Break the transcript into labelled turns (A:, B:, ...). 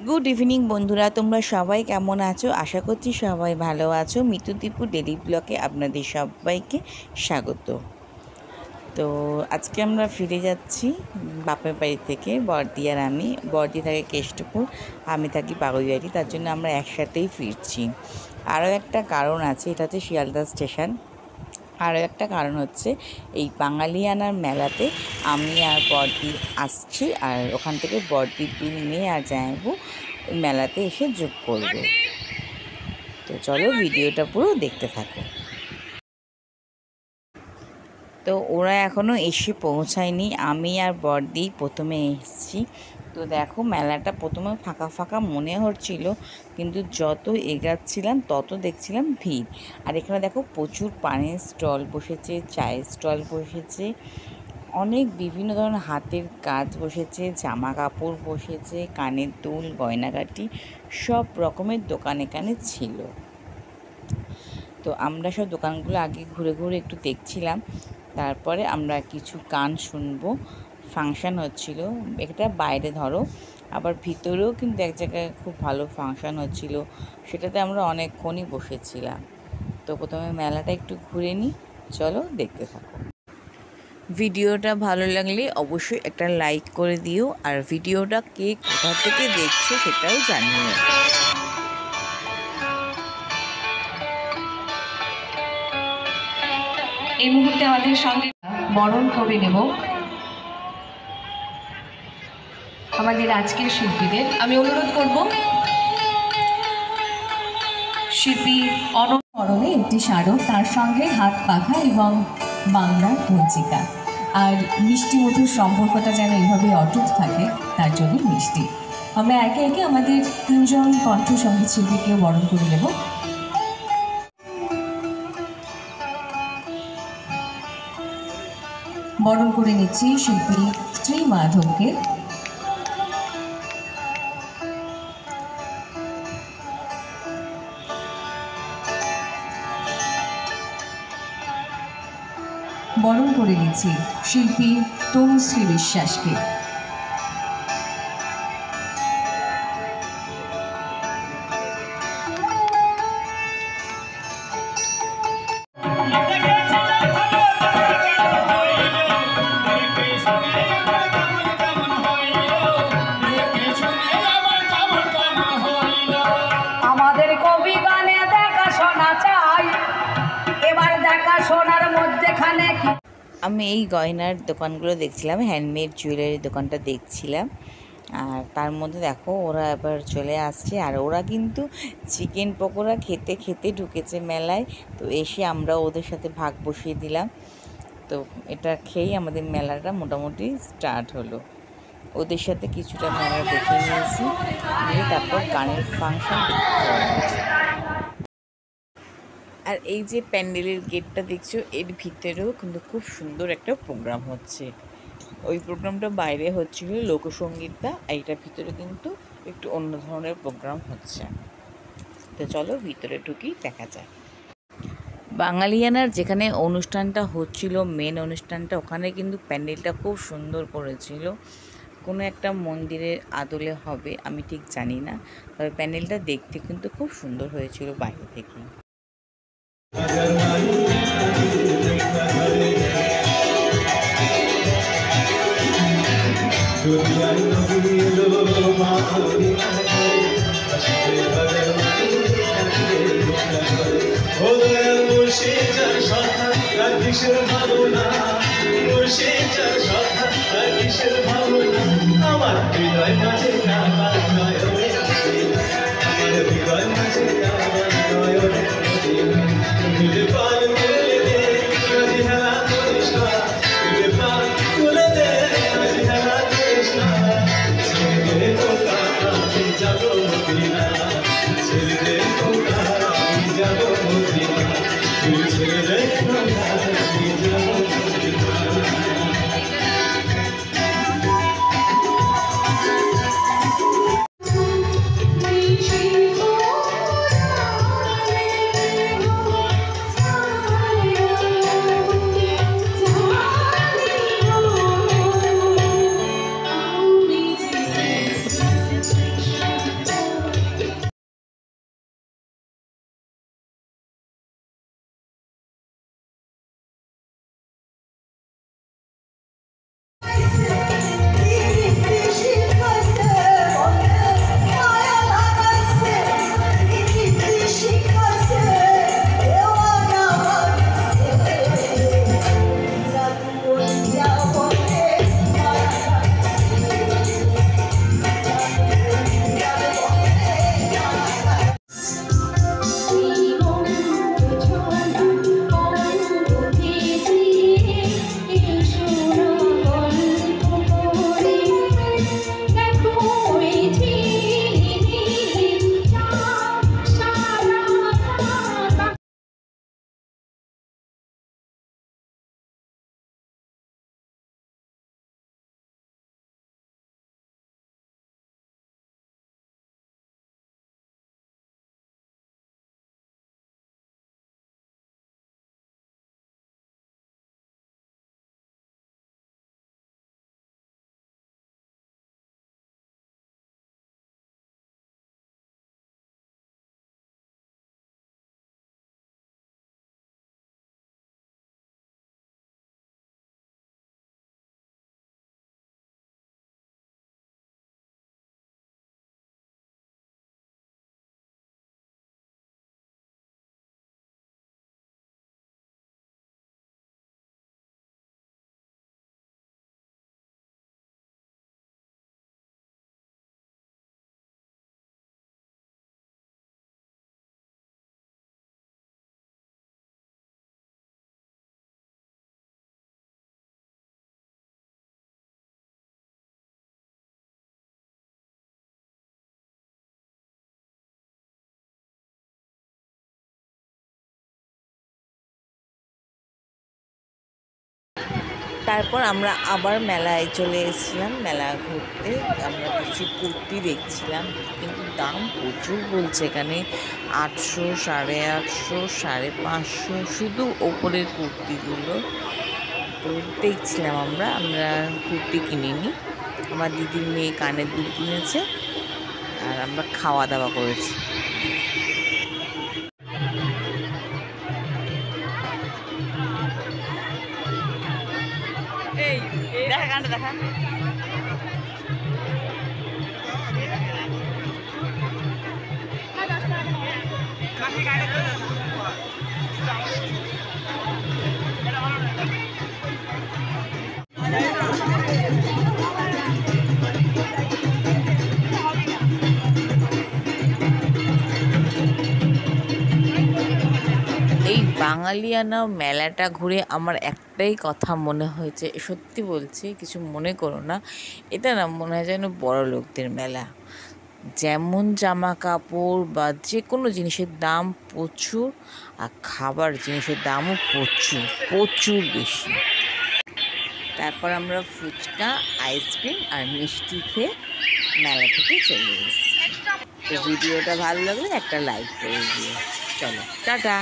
A: Good evening বন্ধুরা, তোমরা সবাই কেমন আছো? আশা করছি সবাই ভালো আছো। মিতু দীপু ডেলি ব্লগে আপনাদের সবাইকে স্বাগত। তো আজকে আমরা ফিরে যাচ্ছি বাপের বাড়ি থেকে। বড়দি আর আমি, বড়দি থাকে কেষ্টপুর, আমি থাকি বাগুইবাড়ি, তার জন্য আমরা একসাথেই ফিরছি। আরও একটা কারণ আছে, এটা হচ্ছে শিয়ালদা স্টেশন। আরও একটা কারণ হচ্ছে এই বাঙালিয়ানার মেলাতে আমি আর বড়দি আসছি, আর ওখান থেকে বড়দির দুই মেয়ে আর জামাইবু মেলাতে এসে যোগ করবে। তো চলো ভিডিওটা পুরো দেখতে থাকো। তো ওরা এখনও এসে পৌঁছায়নি, আমি আর বড়দি প্রথমে এসেছি। তো দেখো মেলাটা প্রথমে ফাঁকা ফাঁকা মনে হচ্ছিল, কিন্তু যত এগাচ্ছিলাম তত দেখছিলাম ভিড়। আর এখানে দেখো প্রচুর পানের স্টল বসেছে, চায়ের স্টল বসেছে, অনেক বিভিন্ন ধরনের হাতের কাজ বসেছে, জামা কাপড় বসেছে, কানের দুল, গয়নাগাটি, সব রকমের দোকান এখানে ছিল। তো আমরা সব দোকানগুলো আগে ঘুরে ঘুরে একটু দেখছিলাম, তারপরে আমরা কিছু গান শুনবো। ফাংশান হচ্ছিল, এটা বাইরে ধরো, আবার ভিতরেও কিন্তু এক জায়গায় খুব ভালো ফাংশান হচ্ছিল, সেটাতে আমরা অনেকক্ষণই বসেছিলাম। তো প্রথমে মেলাটা একটু ঘুরে নিই, চলো দেখতে থাকো। ভিডিওটা ভালো লাগলে অবশ্যই একটা লাইক করে দিও, আর ভিডিওটা কে কোথা থেকে দেখছো সেটাও জানিও।
B: এই মুহূর্তে আমাদের সঙ্গে বরণ করে নেব আমাদের আজকের শিল্পীদের। আমি অনুরোধ করব শিল্পী অনরণে একটি স্মারক, তার সঙ্গে হাত পাখা এবং বাংলার পঞ্জিকা। আর মিষ্টি মধুর সম্পর্কটা যেন এইভাবে অটুট থাকে, তার জন্য মিষ্টি। আমরা একে একে আমাদের তিনজন কণ্ঠ সঙ্গীত শিল্পীকেও বরণ করে নেব। বরণ করে নিচ্ছি শিল্পী শ্রী মাধবকে। বরণ করে নিচ্ছি শিল্পী তনুশ্রী বিশ্বাসকে।
C: আমাদের কবি গানে দেখাশোনা চাই, এবার দেখাশোনার মধ্যেখানে
A: আমি এই গয়নার দোকানগুলো দেখছিলাম, হ্যান্ডমেড জুয়েলারি দোকানটা দেখছিলাম। আর তার মধ্যে দেখো ওরা এবার চলে আসছে, আর ওরা কিন্তু চিকেন পকোড়া খেতে খেতে ঢুকেছে মেলায়। তো এসে আমরা ওদের সাথে ভাগ বসিয়ে দিলাম। তো এটা খেয়েই আমাদের মেলাটা মোটামুটি স্টার্ট হলো। ওদের সাথে কিছুটা মেলা দেখে নিয়েছি, নিয়ে তারপর গানের ফাংশন দেখতে চলে গেছে। আর এই যে প্যান্ডেলের গেটটা দেখছো, এর ভিতরেও কিন্তু খুব সুন্দর একটা প্রোগ্রাম হচ্ছে। ওই প্রোগ্রামটা বাইরে হচ্ছিল লোকসঙ্গীতটা, এইটার ভিতরে কিন্তু একটু অন্য ধরনের প্রোগ্রাম হচ্ছে। তো চলো ভিতরে ঢুকি, দেখা যায়। বাঙালিয়ানার যেখানে অনুষ্ঠানটা হচ্ছিল, মেন অনুষ্ঠানটা, ওখানে কিন্তু প্যান্ডেলটা খুব সুন্দর করেছিল। কোনো একটা মন্দিরের আদলে হবে, আমি ঠিক জানি না, তবে প্যান্ডেলটা দেখতে কিন্তু খুব সুন্দর হয়েছিল বাইরে থেকে।
D: আমার হৃদয় মাঝে আমার হৃদয় মাঝে
A: তারপর আমরা আবার মেলায় চলে এসেছিলাম, মেলা ঘুরতে। আমরা কিছু কুর্তি দেখছিলাম, কিন্তু দাম প্রচুর বলছে এখানে। 800, 850, 550, শুধু ওপরের কুর্তিগুলো। তো দেখছিলাম আমরা কুর্তি কিনিনি। আমার দিদির মেয়ে কানের দুল কিনেছে, আর আমরা খাওয়া দাওয়া করেছি। এই দেখা গানটা দেখা। এই বাঙালিয়ানা মেলাটা ঘুরে আমার একটাই কথা মনে হয়েছে, সত্যি বলছি, কিছু মনে করো না, এটা না মনে হয় যেন বড় লোকদের মেলা। যেমন জামা কাপড় বা যে কোনো জিনিসের দাম প্রচুর, আর খাবার জিনিসের দামও প্রচুর প্রচুর বেশি। তারপর আমরা ফুচকা, আইসক্রিম আর মিষ্টি খেয়ে মেলা থেকে চলে এসেছি। তো ভিডিওটা ভালো লাগলে একটা লাইক করে দিও। চলো, টাটা।